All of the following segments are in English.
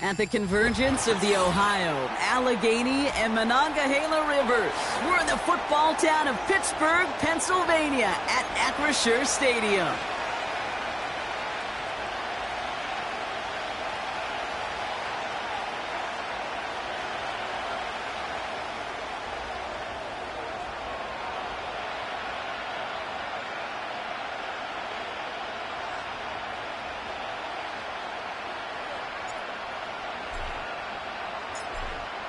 At the convergence of the Ohio, Allegheny, and Monongahela Rivers, we're in the football town of Pittsburgh, Pennsylvania, at Acrisure Stadium.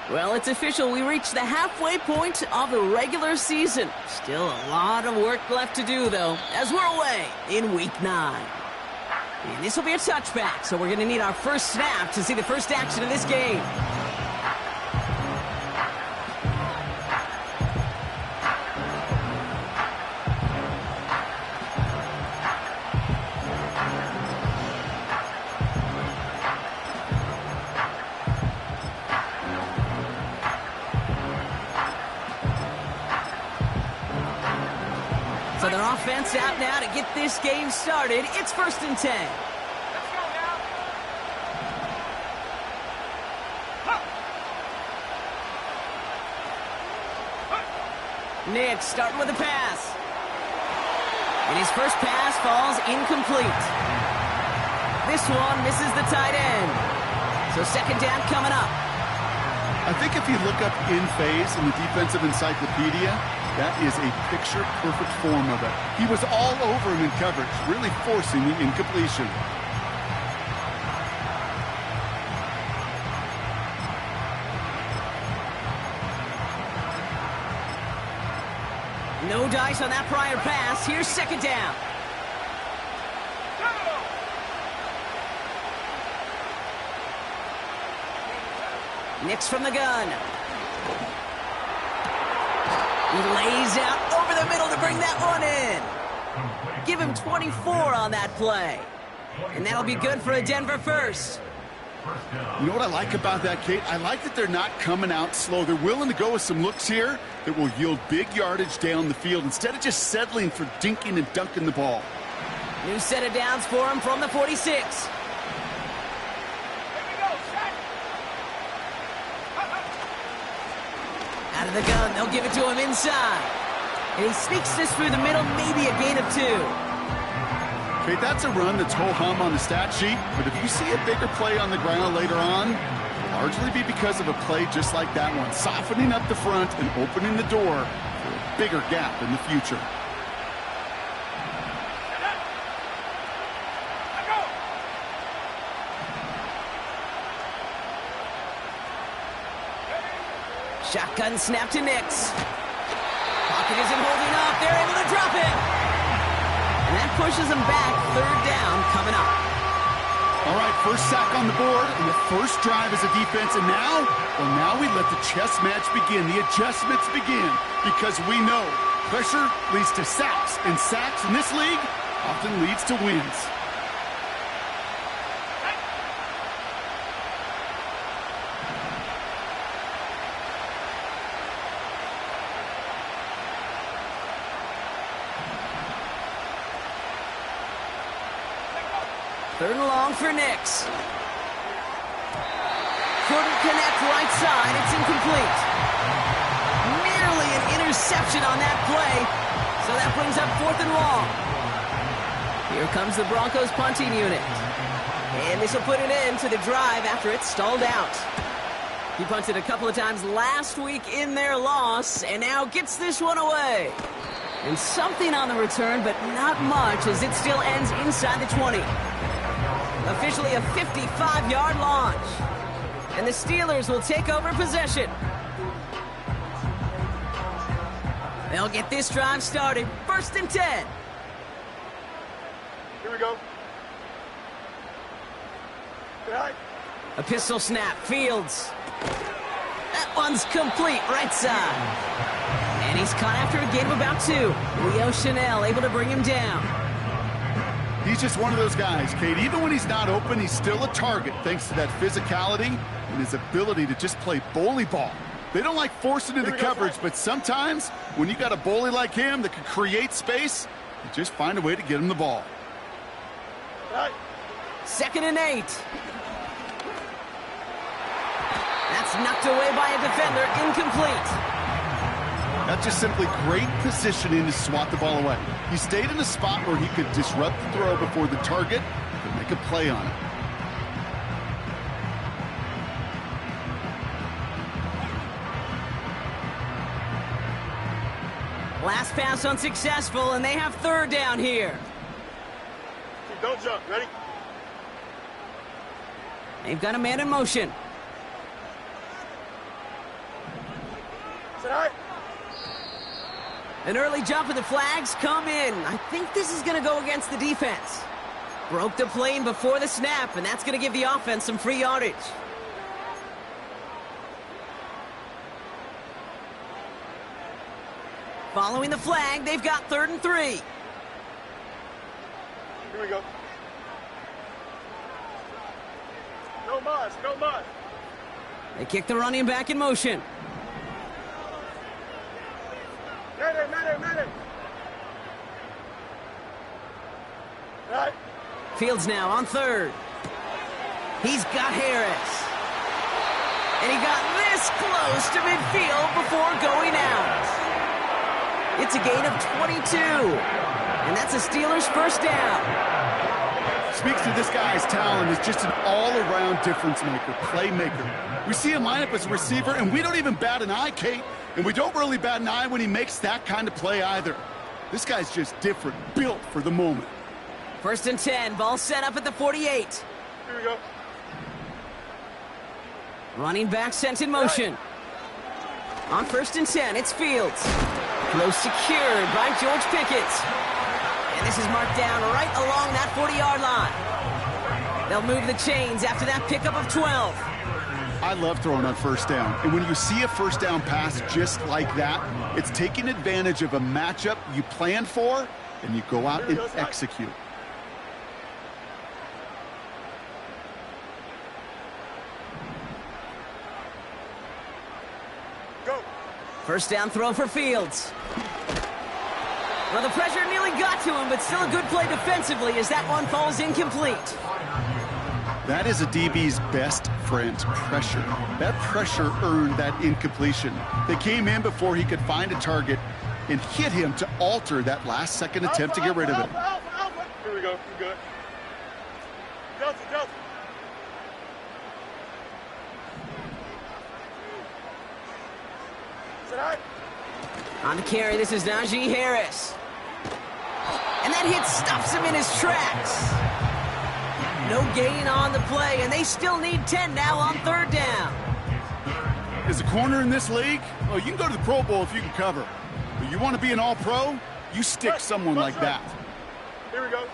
Well, it's official. We reached the halfway point of the regular season. Still a lot of work left to do, though, as we're away in Week 9. And this will be a touchback, so we're going to need our first snap to see the first action of this game. So their offense out now to get this game started. It's 1st and 10. Let's go now. Nick starting with a pass. And his first pass falls incomplete. This one misses the tight end. So 2nd down coming up. I think if you look up in phase in the defensive encyclopedia, that is a picture-perfect form of it. He was all over him in coverage, really forcing the incompletion. No dice on that prior pass. Here's 2nd down. Nick's from the gun. He lays out over the middle to bring that one in. Give him 24 on that play. And that'll be good for a Denver first. You know what I like about that, Kate? I like that they're not coming out slow. They're willing to go with some looks here that will yield big yardage down the field instead of just settling for dinking and dunking the ball. New set of downs for him from the 46. Out of the gun, they'll give it to him inside. And he sneaks this through the middle, maybe a gain of 2. Okay, that's a run that's ho-hum on the stat sheet, but if you see a bigger play on the ground later on, it'll largely be because of a play just like that one, softening up the front and opening the door for a bigger gap in the future. Shotgun snap to Nix. Pocket isn't holding up. They're able to drop it. And that pushes them back. 3rd down coming up. All right, first sack on the board and the first drive as a defense. And now, well, now we let the chess match begin. The adjustments begin because we know pressure leads to sacks. And sacks in this league often leads to wins. Third and long for Nix. Couldn't connect right side. It's incomplete. Nearly an interception on that play. So that brings up 4th and long. Here comes the Broncos punting unit. And this will put an end to the drive after it stalled out. He punted a couple of times last week in their loss and now gets this one away. And something on the return, but not much as it still ends inside the 20. Officially a 55-yard launch. And the Steelers will take over possession. They'll get this drive started. 1st and 10. Here we go. A pistol snap. Fields. That one's complete. Right side. And he's caught after a gain of about 2. Leo Chanel able to bring him down. He's just one of those guys, Kate. Even when he's not open, he's still a target thanks to that physicality and his ability to just play bully ball. They don't like forcing into coverage, but sometimes when you got a bully like him that can create space, you just find a way to get him the ball. 2nd and 8. That's knocked away by a defender, incomplete. That's just simply great positioning to swat the ball away. He stayed in a spot where he could disrupt the throw before the target could make a play on it. Last pass unsuccessful, and they have third down here. Don't jump. Ready? They've got a man in motion. Sit high. An early jump and the flags come in. I think this is going to go against the defense. Broke the plane before the snap, and that's going to give the offense some free yardage. Following the flag, they've got 3rd and 3. Here we go. No mas, no mas. They kick the running back in motion. Madden. Right. Fields now on 3rd. He's got Harris. And he got this close to midfield before going out. It's a gain of 22. And that's a Steelers first down. Speaks to this guy's talent as just an all-around difference maker, playmaker. We see him line up as a receiver, and we don't even bat an eye, Kate. And we don't really bat an eye when he makes that kind of play either. This guy's just different, built for the moment. 1st and 10, ball set up at the 48. Here we go. Running back sent in motion. On 1st and 10, it's Fields. Throw secured by George Pickett. And this is marked down right along that 40-yard line. They'll move the chains after that pickup of 12. I love throwing on 1st down. And when you see a 1st down pass just like that, it's taking advantage of a matchup you planned for, and you go out and execute. Go. 1st down throw for Fields. Well, the pressure nearly got to him, but still a good play defensively as that one falls incomplete. That is a DB's best friend, pressure. That pressure earned that incompletion. They came in before he could find a target and hit him to alter that last-second attempt to get rid of it. Alpha. Here we go. You good. Delta. Sit high. On the carry, this is Najee Harris. And that hit stops him in his tracks. No gain on the play, and they still need 10 now on 3rd down. As a corner in this league, well, you can go to the Pro Bowl if you can cover. But you want to be an all-pro, you stick someone like that. Here we go.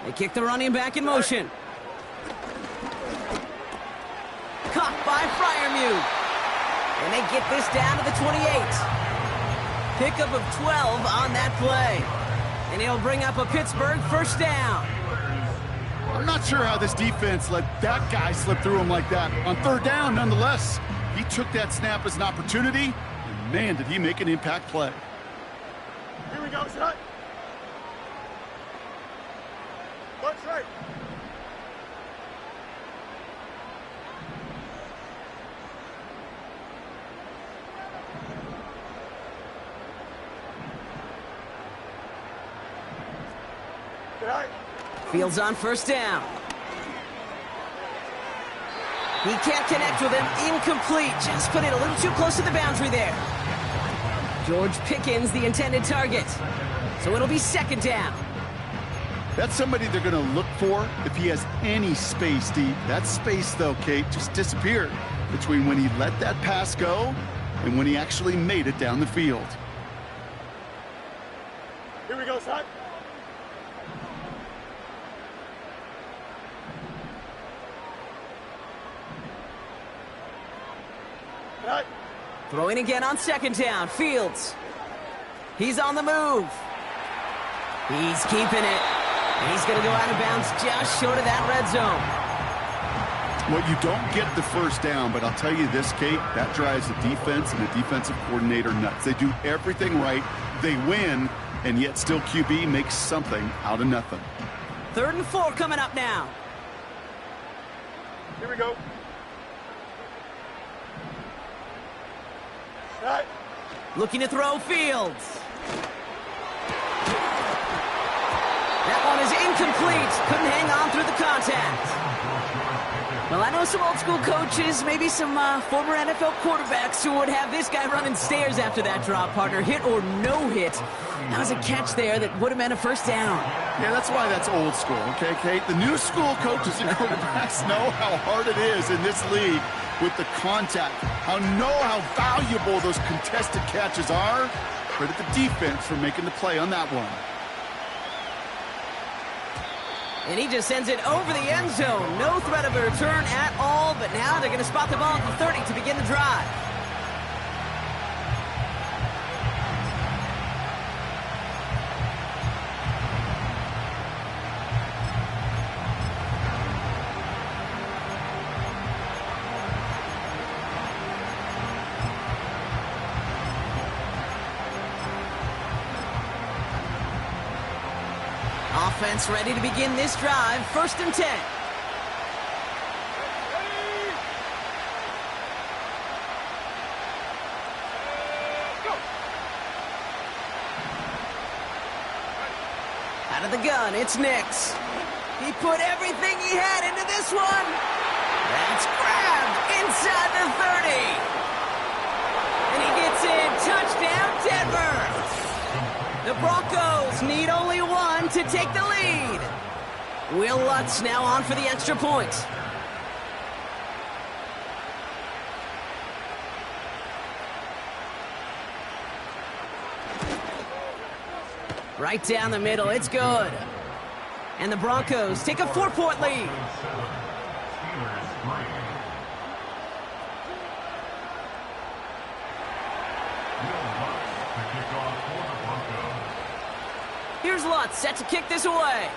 They kick the running back in motion. Caught by Freiermuth. And they get this down to the 28. Pickup of 12 on that play. And he'll bring up a Pittsburgh 1st down. I'm not sure how this defense let that guy slip through him like that. On 3rd down, nonetheless, he took that snap as an opportunity, and man, did he make an impact play. Here we go. Sit high. Punch right. Fields on 1st down. He can't connect with him. Incomplete. Just put it a little too close to the boundary there. George Pickens, the intended target. So it'll be 2nd down. That's somebody they're going to look for if he has any space deep. That space, though, Kate, just disappeared between when he let that pass go and when he actually made it down the field. Here we go, son. Throwing again on 2nd down. Fields. He's on the move. He's keeping it. And he's going to go out of bounds just short of that red zone. Well, you don't get the 1st down, but I'll tell you this, Kate, that drives the defense and the defensive coordinator nuts. They do everything right. They win, and yet still QB makes something out of nothing. 3rd and 4 coming up now. Here we go. Right. Looking to throw Fields. That one is incomplete. Couldn't hang on through the contact. Well, I know some old school coaches, maybe some former NFL quarterbacks who would have this guy running stairs after that drop, partner. Hit or no hit. That was a catch there that would have meant a first down. Yeah, that's why that's old school, okay, Kate? The new school coaches and quarterbacks know how hard it is in this league with the contact. How valuable those contested catches are. Credit the defense for making the play on that one. And he just sends it over the end zone. No threat of a return at all, but now they're going to spot the ball at the 30 to begin the drive. Offense ready to begin this drive. 1st and 10. Out of the gun, it's Nix. He put everything he had into this one. That's grabbed inside the 30. And he gets in. Touchdown, Denver. The Broncos need only one to take the lead. Will Lutz now on for the extra point. Right down the middle, it's good. And the Broncos take a 4-point lead. Here's Lutz, set to kick this away.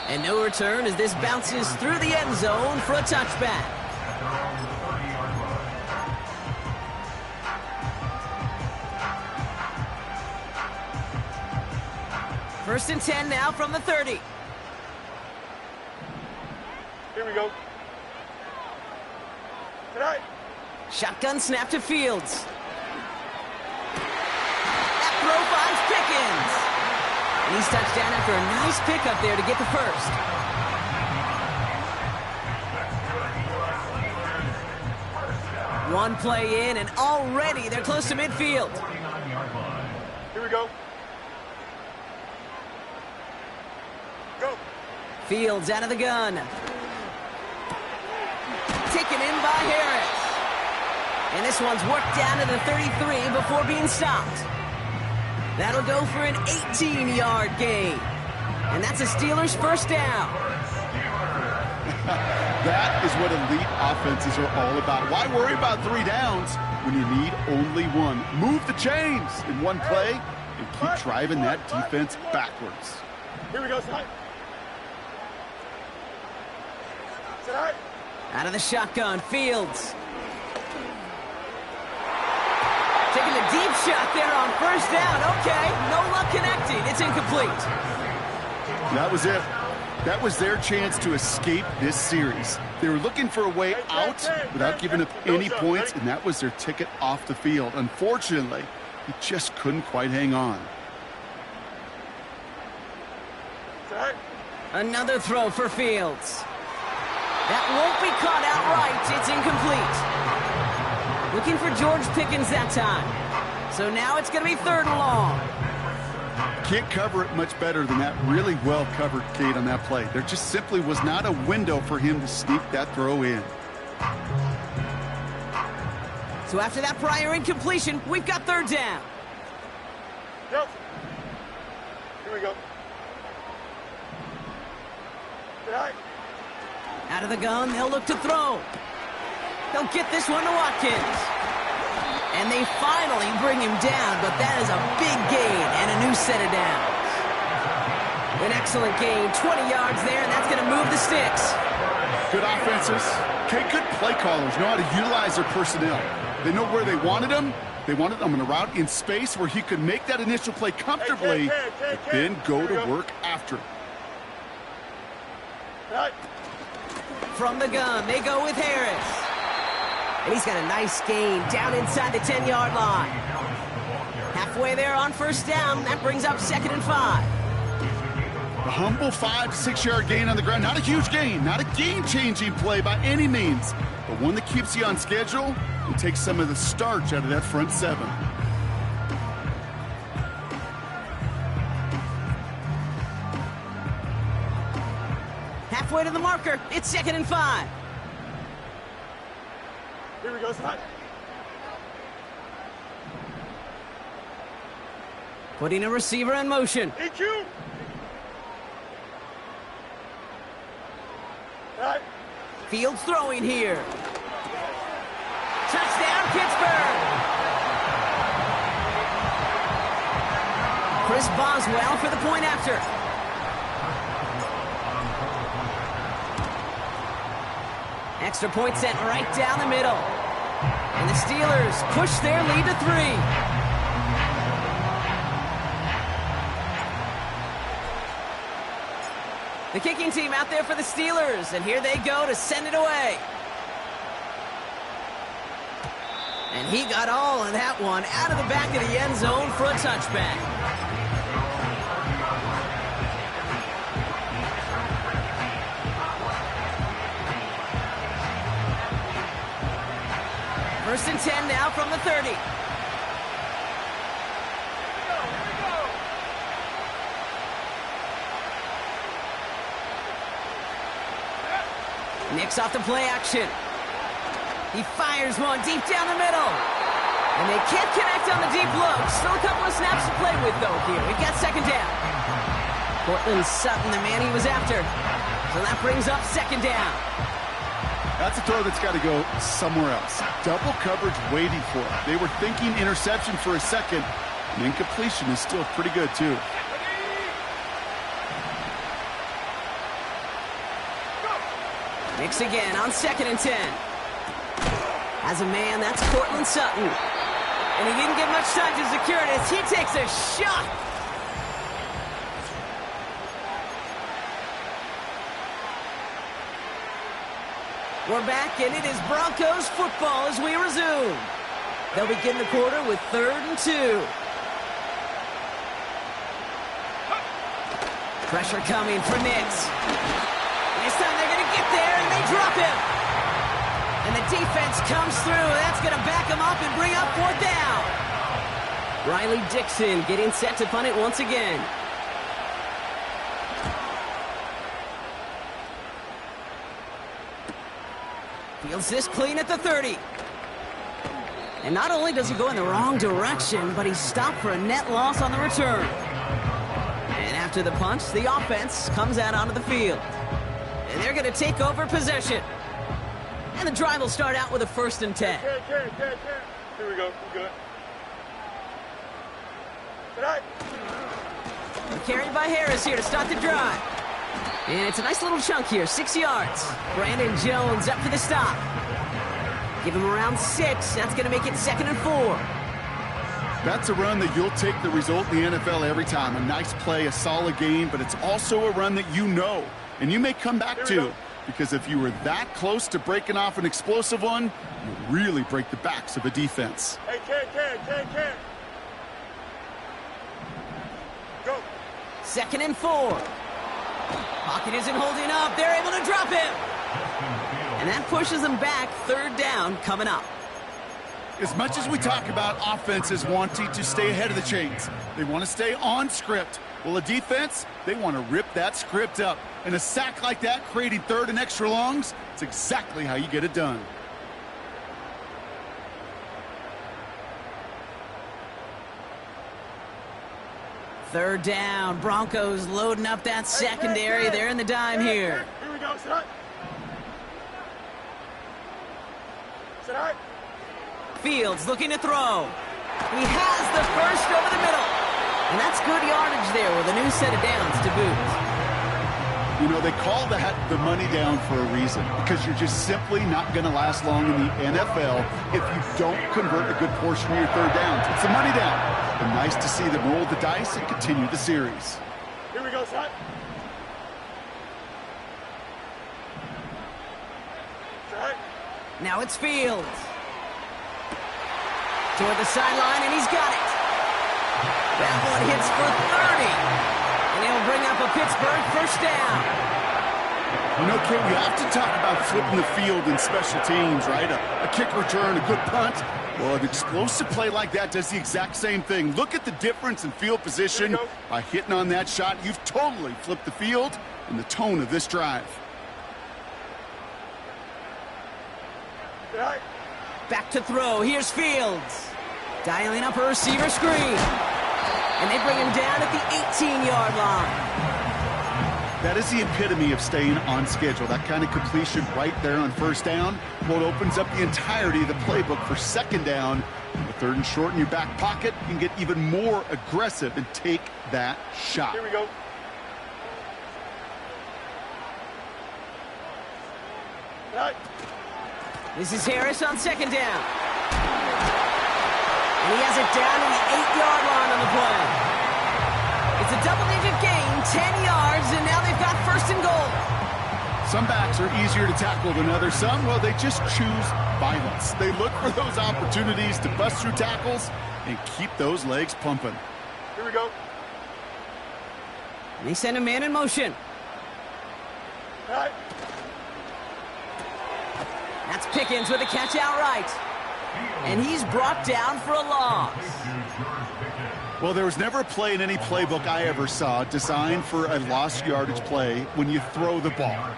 And no return as this bounces through the end zone for a touchback. First and 10 now from the 30. Here we go. Tonight. Shotgun snap to Fields. That throw finds Pickens. And he's touchdown after a nice pickup there to get the first. One play in, and already they're close to midfield. Here we go. Go. Fields out of the gun. Taken in by Harris. And this one's worked down to the 33 before being stopped. That'll go for an 18-yard gain. And that's a Steelers first down. That is what elite offenses are all about. Why worry about 3 downs when you need only one? Move the chains in one play and keep driving that defense backwards. Here we go, Sly. Sly. Out of the shotgun, Fields. Taking a deep shot there on first down. Okay, no luck connecting. It's incomplete. That was it. That was their chance to escape this series. They were looking for a way out without giving up any points, and that was their ticket off the field. Unfortunately, he just couldn't quite hang on. Another throw for Fields. That won't be caught outright. It's incomplete. Looking for George Pickens that time. So now it's going to be 3rd and long. Can't cover it much better than that. Really well covered, Kate, on that play. There just simply was not a window for him to sneak that throw in. So after that prior incompletion, we've got 3rd down. Yep. Here we go. Tonight. Out of the gun, they'll look to throw. They'll get this one to Watkins. And they finally bring him down, but that is a big gain and a new set of downs. An excellent gain, 20 yards there, and that's going to move the sticks. Good offenses. Okay, good play callers know how to utilize their personnel. They know where they wanted them. They wanted them in a route in space where he could make that initial play comfortably, but then go to work after it. Right. From the gun, they go with Harris. And he's got a nice gain down inside the 10-yard line. Halfway there on first down. That brings up 2nd and 5. A humble 5-6-yard gain on the ground. Not a huge gain, not a game-changing play by any means, but one that keeps you on schedule and takes some of the starch out of that front 7. Halfway to the marker. It's 2nd and 5. Here we go, son. Putting a receiver in motion. EQ. Right. Fields throwing here. Touchdown, Pittsburgh. Chris Boswell for the point after. Extra point set right down the middle. And the Steelers push their lead to 3. The kicking team out there for the Steelers, and here they go to send it away. And he got all of that one out of the back of the end zone for a touchback. First and 10 now from the 30. Nicks off the play action. He fires one deep down the middle. And they can't connect on the deep look. Still a couple of snaps to play with, though, here. We've got 2nd down. Cortland Sutton, the man he was after. So that brings up 2nd down. That's a throw that's got to go somewhere else. Double coverage waiting for it. They were thinking interception for a second. And incompletion is still pretty good, too. Nicks again on 2nd and 10. As a man, that's Cortland Sutton. And he didn't get much time to secure it as he takes a shot. We're back, and it is Broncos football as we resume. They'll begin the quarter with 3rd and 2. Pressure coming for Nicks. This time they're going to get there, and they drop him. And the defense comes through. That's going to back him up and bring up 4th down. Riley Dixon getting set to punt it once again. Fields this clean at the 30. And not only does he go in the wrong direction, but he's stopped for a net loss on the return. And after the punch, the offense comes out onto the field. And they're going to take over possession. And the drive will start out with a 1st and 10. Here we go. We're good. Right. Carried by Harris here to start the drive. And it's a nice little chunk here, 6 yards. Brandon Jones up for the stop. Give him around 6. That's going to make it 2nd and 4. That's a run that you'll take the result in the NFL every time. A nice play, a solid game, but it's also a run that you know. And you may come back to, because if you were that close to breaking off an explosive one, you really break the backs of a defense. Hey, can. Go. 2nd and 4. Pocket isn't holding up. They're able to drop him. And that pushes them back. 3rd down coming up. As much as we talk about offenses wanting to stay ahead of the chains, they want to stay on script. Well, a defense, they want to rip that script up. And a sack like that, creating 3rd and extra longs, it's exactly how you get it done. Third down. Broncos loading up that secondary. They're in the dime here. Here we go, set. Set. Fields looking to throw. He has the first over the middle. And that's good yardage there with a new set of downs to boot. You know, they call that the money down for a reason, because you're just simply not going to last long in the NFL if you don't convert a good portion of your 3rd downs. It's the money down. And nice to see them roll the dice and continue the series. Here we go, set. Now it's Fields. Toward the sideline, and he's got it. That one hits for 30. And he'll bring up a Pittsburgh first down. You know, Kate, we have to talk about flipping the field in special teams, right? A kick return, a good punt. Well, an explosive play like that does the exact same thing. Look at the difference in field position. By hitting on that shot, you've totally flipped the field and the tone of this drive. Back to throw. Here's Fields. Dialing up a receiver screen. And they bring him down at the 18-yard line. That is the epitome of staying on schedule. That kind of completion right there on first down. Well, it opens up the entirety of the playbook for second down. With third and short in your back pocket, you can get even more aggressive and take that shot. Here we go. Right. This is Harris on second down. And he has it down to the 8-yard line on the play. It's a double-digit gain, 10 yards, and now they've got first and goal. Some backs are easier to tackle than others. Some, well, they just choose violence. They look for those opportunities to bust through tackles and keep those legs pumping. Here we go. And they send a man in motion. Right. That's Pickens with a catch outright. And he's brought down for a loss. Well, there was never a play in any playbook I ever saw designed for a lost yardage play when you throw the ball.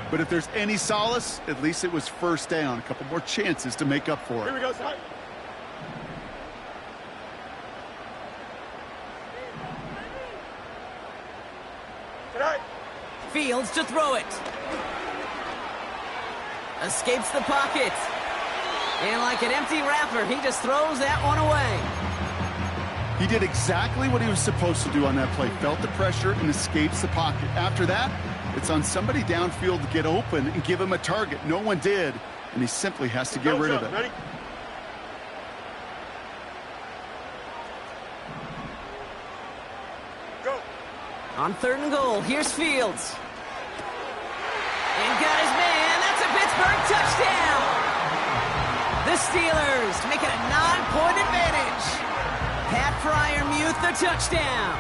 But if there's any solace, at least it was first down. A couple more chances to make up for Here we it. go, son. Right. Fields to throw it. Escapes the pocket. And like an empty wrapper, he just throws that one away. He did exactly what he was supposed to do on that play. Felt the pressure and escapes the pocket. After that, it's on somebody downfield to get open and give him a target. No one did, and he simply has to get rid of it. Ready? Go. On third and goal, here's Fields. And got his man. That's a Pittsburgh touchdown. The Steelers make it a 9-point advantage. Pat Fryermuth, the touchdown.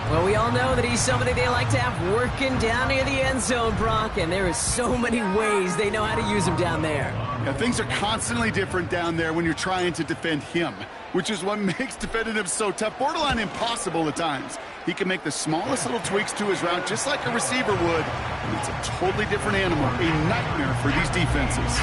Well, we all know that he's somebody they like to have working down near the end zone, Brock, and there is so many ways they know how to use him down there. Yeah, things are constantly different down there when you're trying to defend him, which is what makes defending him so tough, borderline impossible at times. He can make the smallest little tweaks to his route just like a receiver would, and it's a totally different animal, a nightmare for these defenses.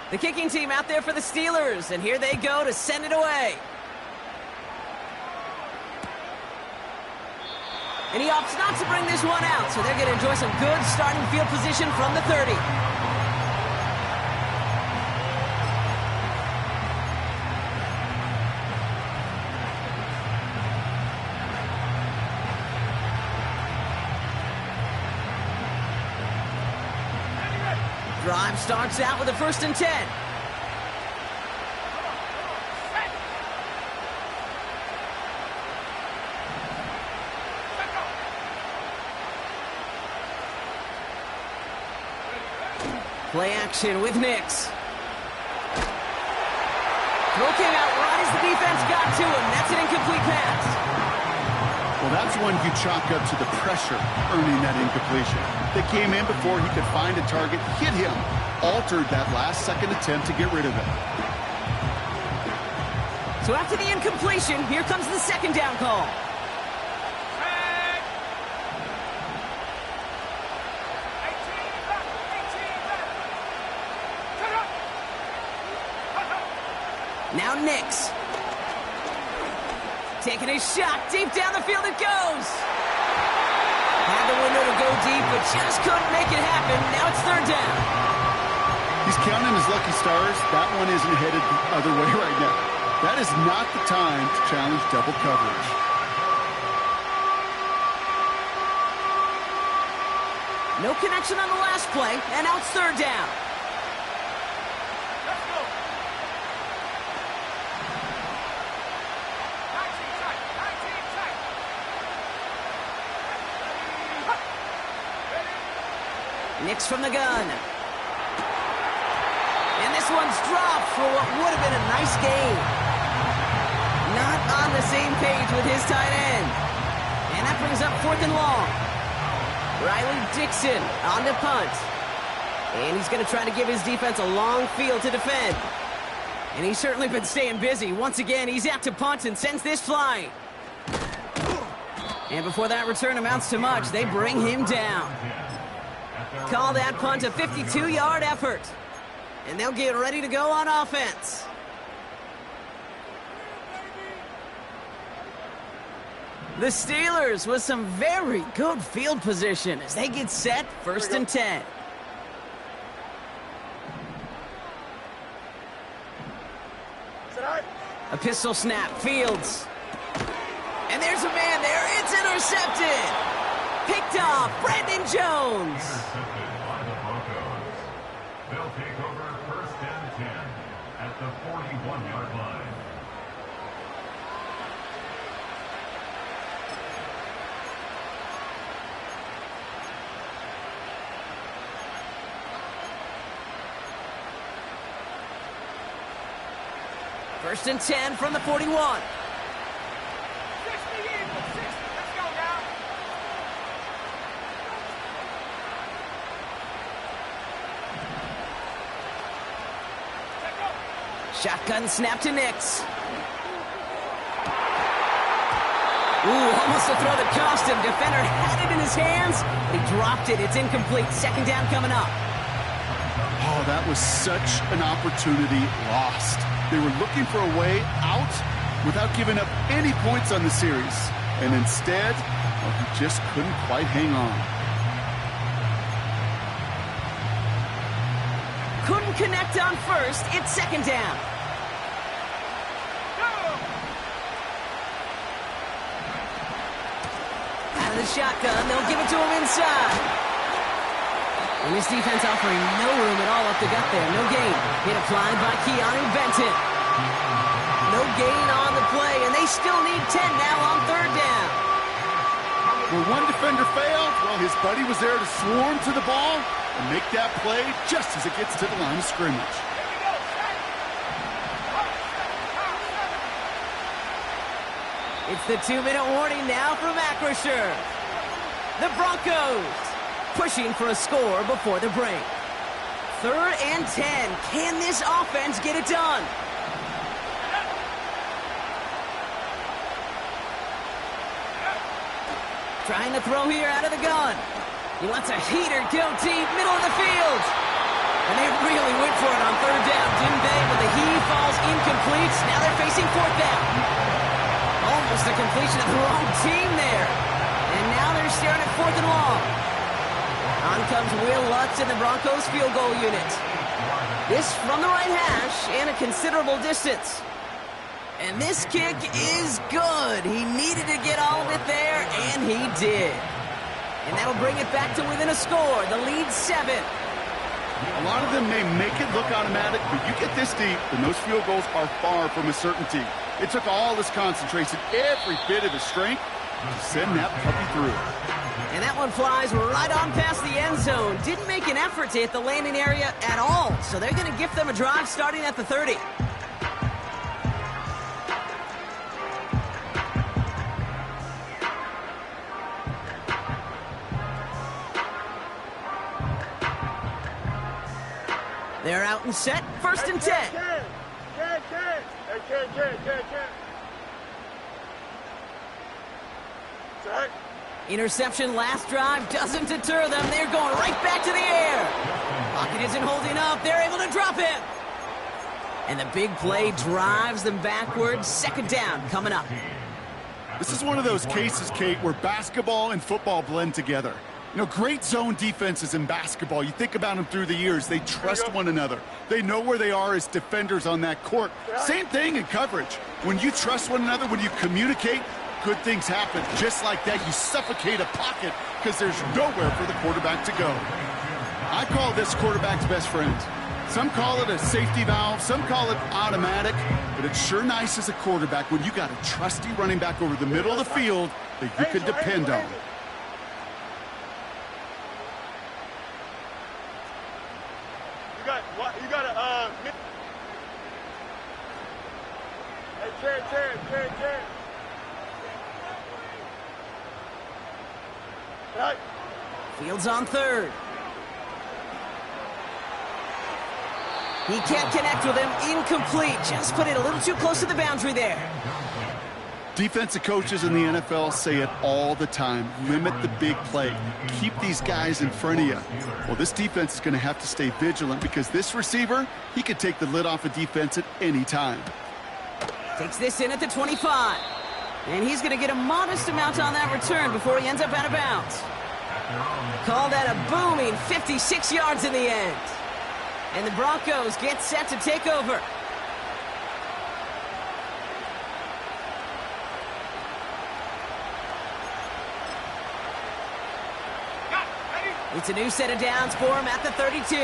The kicking team out there for the Steelers, and here they go to send it away. And he opts not to bring this one out, so they're going to enjoy some good starting field position from the 30. Drive starts out with a 1st and 10. Play action with Nix. Throw came out right as the defense got to him. That's an incomplete pass. Well, that's one you chalk up to the pressure earning that incompletion. They came in before he could find a target, hit him, altered that last-second attempt to get rid of it. So after the incompletion, here comes the second down call. Now Nix. Taking a shot. Deep down the field it goes. Had the window to go deep, but just couldn't make it happen. Now it's third down. He's counting his lucky stars. That one isn't headed the other way right now. That is not the time to challenge double coverage. No connection on the last play, and now it's third down. Let's go. Nix from the gun. And this one's dropped for what would have been a nice gain. Not on the same page with his tight end. And that brings up 4th and long. Riley Dixon on the punt. And he's going to try to give his defense a long field to defend. And he's certainly been staying busy. Once again, he's out to punt and sends this flying. And before that return amounts to much, they bring him down. Call that punt a 52-yard effort. And they'll get ready to go on offense. The Steelers with some very good field position as they get set, 1st and 10. A pistol snap, Fields. And there's a man there, it's intercepted. Picked off, Brandon Jones. They'll take over 1st and 10 at the 41-yard line. First and 10 from the 41. 60 Eagles, 60. Let's go now. Shotgun snap to Nix. Ooh, almost to throw that cost him. Defender had it in his hands. He dropped it. It's incomplete. 2nd down coming up. Oh, that was such an opportunity lost. They were looking for a way out without giving up any points on the series. And instead, well, he just couldn't quite hang on. Couldn't connect on 1st. It's 2nd down. Out of the shotgun. They'll give it to him inside. And this defense offering no room at all up the gut there. No gain. Hit applied by Keanu Benton. No gain on the play, and they still need 10 now on 3rd down. Where one defender failed, well, his buddy was there to swarm to the ball and make that play just as it gets to the line of scrimmage. It's the 2-minute warning now from Acrisure. The Broncos pushing for a score before the break. 3rd and 10. Can this offense get it done? Trying to throw here out of the gun. He wants a heater, go deep, middle of the field. And they really went for it on 3rd down, didn't they? But the heave falls incomplete. Now they're facing 4th down. Almost a completion of the wrong team there. And now they're staring at 4th and long. On comes Will Lutz in the Broncos field goal unit. This from the right hash and a considerable distance. And this kick is good. He needed to get all of it there, and he did. And that'll bring it back to within a score. The lead 7. A lot of them may make it look automatic, but you get this deep, and those field goals are far from a certainty. It took all his concentration, every bit of his strength, to send that puppy through. And that one flies right on past the end zone. Didn't make an effort to hit the landing area at all. So they're going to gift them a drive starting at the 30. They're out and set. 1st and 10. Set. Interception last drive doesn't deter them. They're going right back to the air. Pocket isn't holding up. They're able to drop him. And the big play drives them backwards. 2nd down coming up. This is one of those cases, Kate, where basketball and football blend together. You know, great zone defenses in basketball. You think about them through the years. They trust one another. They know where they are as defenders on that court. Same thing in coverage. When you trust one another, when you communicate, good things happen. Just like that, you suffocate a pocket because there's nowhere for the quarterback to go. I call this quarterback's best friend. Some call it a safety valve, some call it automatic, but it's sure nice as a quarterback when you got a trusty running back over the middle of the field that you can depend on. You got a, hey, Terry. Right. Fields on third. He can't connect with him. Incomplete. Just put it a little too close to the boundary there. Defensive coaches in the NFL say it all the time. Limit the big play. Keep these guys in front of you. Well, this defense is going to have to stay vigilant because this receiver, he could take the lid off a defense at any time. Takes this in at the 25. And he's going to get a modest amount on that return before he ends up out of bounds. Call that a booming 56 yards in the end. And the Broncos get set to take over. It's a new set of downs for him at the 32.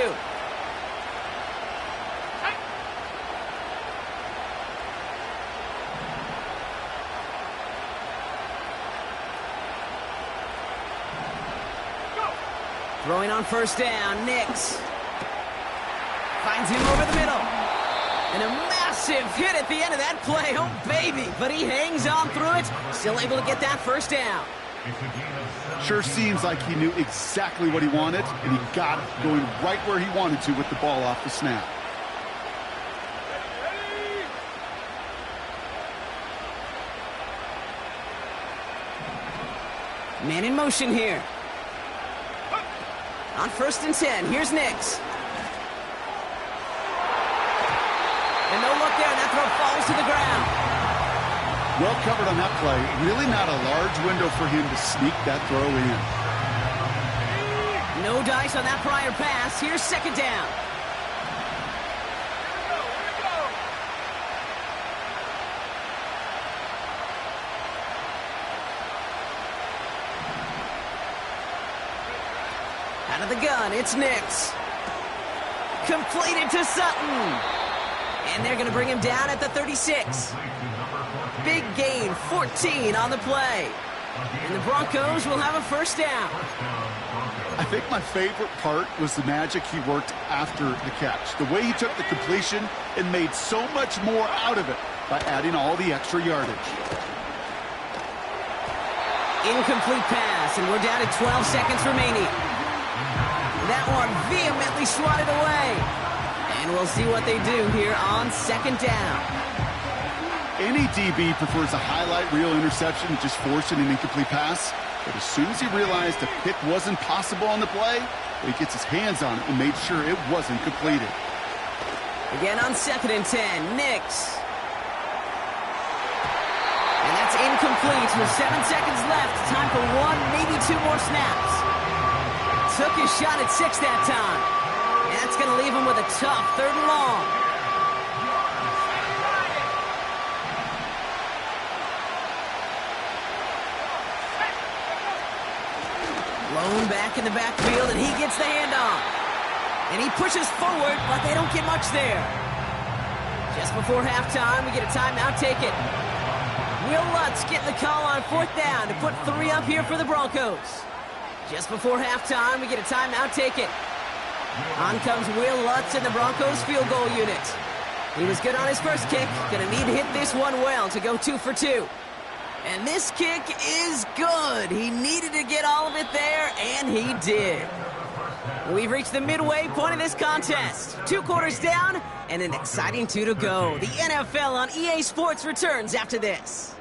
Throwing on first down, Nix. Finds him over the middle. And a massive hit at the end of that play. Oh, baby. But he hangs on through it. Still able to get that first down. Sure seems like he knew exactly what he wanted, and he got it, going right where he wanted to with the ball off the snap. Man in motion here. On first and 10, here's Nix. And no look there, and that throw falls to the ground. Well covered on that play. Really not a large window for him to sneak that throw in. No dice on that prior pass. Here's second down. Out of the gun, it's Nix. Completed to Sutton. And they're going to bring him down at the 36. Big gain, 14 on the play. And the Broncos will have a first down. I think my favorite part was the magic he worked after the catch. The way he took the completion and made so much more out of it by adding all the extra yardage. Incomplete pass, and we're down to 12 seconds remaining. That one vehemently swatted away. And we'll see what they do here on second down. Any DB prefers a highlight reel interception to just forcing an incomplete pass. But as soon as he realized a pick wasn't possible on the play, he gets his hands on it and made sure it wasn't completed. Again on second and 10, Nix. And that's incomplete with 7 seconds left. Time for one, maybe two more snaps. Took his shot at 6 that time. And that's going to leave him with a tough third and long. Blown back in the backfield, and he gets the handoff. And he pushes forward, but they don't get much there. Just before halftime, we get a timeout taken. Will Lutz getting the call on fourth down to put 3 up here for the Broncos. Just before halftime, we get a timeout taken. On comes Will Lutz in the Broncos field goal unit. He was good on his first kick. Gonna need to hit this one well to go 2 for 2. And this kick is good. He needed to get all of it there, and he did. We've reached the midway point of this contest. 2 quarters down, and an exciting 2 to go. The NFL on EA Sports returns after this.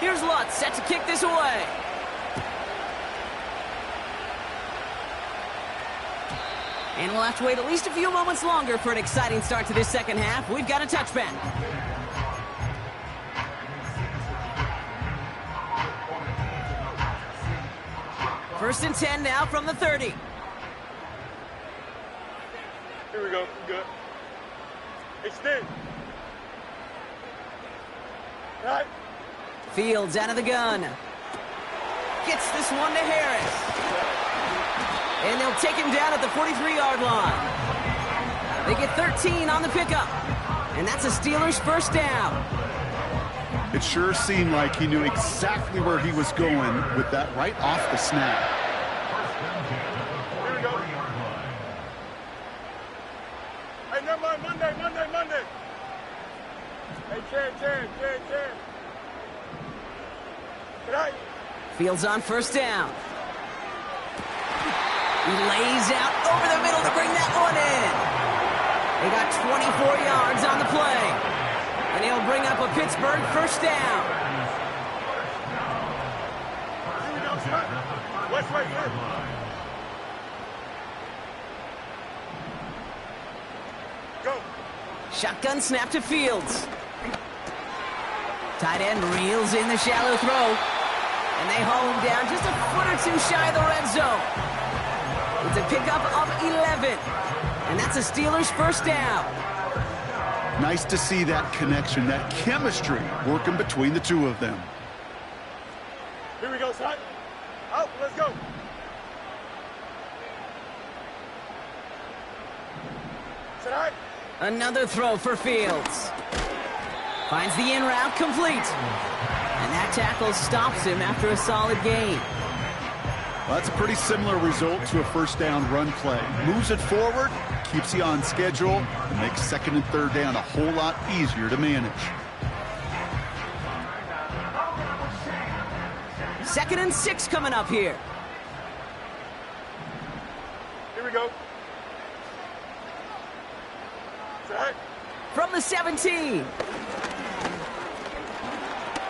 Here's Lutz set to kick this away. And we'll have to wait at least a few moments longer for an exciting start to this second half. We've got a touchback. First and 10 now from the 30. Here we go. Good. Extend. Right. Fields out of the gun. Gets this one to Harris. And they'll take him down at the 43-yard line. They get 13 on the pickup. And that's a Steelers first down. It sure seemed like he knew exactly where he was going with that right off the snap. Here we go. Hey, never mind. Monday. Hey, Chad. Right. Fields on first down. He lays out over the middle to bring that one in. They got 24 yards on the play. And he'll bring up a Pittsburgh first down. Here we go. West right here. Go. Shotgun snap to Fields. Tight end reels in the shallow throw. And they haul him down just a foot or two shy of the red zone. It's a pickup of 11. And that's a Steelers first down. Nice to see that connection, that chemistry working between the two of them. Here we go, son. Out, let's go. Sit high. Another throw for Fields. Finds the in route complete. And that tackle stops him after a solid gain. Well, that's a pretty similar result to a first down run play. Moves it forward, keeps you on schedule, and makes second and third down a whole lot easier to manage. Second and 6 coming up here. Here we go. Sit high. From the 17.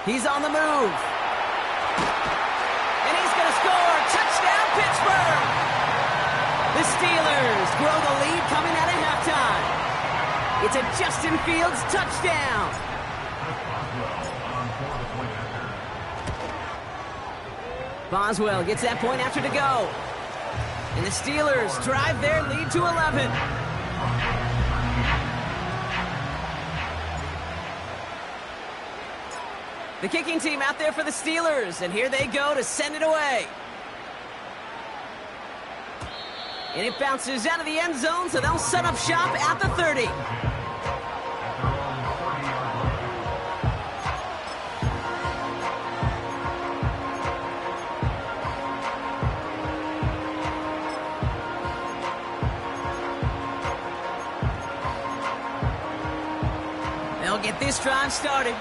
He's on the move. And he's going to score. Touchdown, Pittsburgh. The Steelers grow the lead coming out of halftime. It's a Justin Fields touchdown. Boswell gets that point after to go. And the Steelers drive their lead to 11. The kicking team out there for the Steelers, and here they go to send it away. And it bounces out of the end zone, so they'll set up shop at the 30. They'll get this drive started.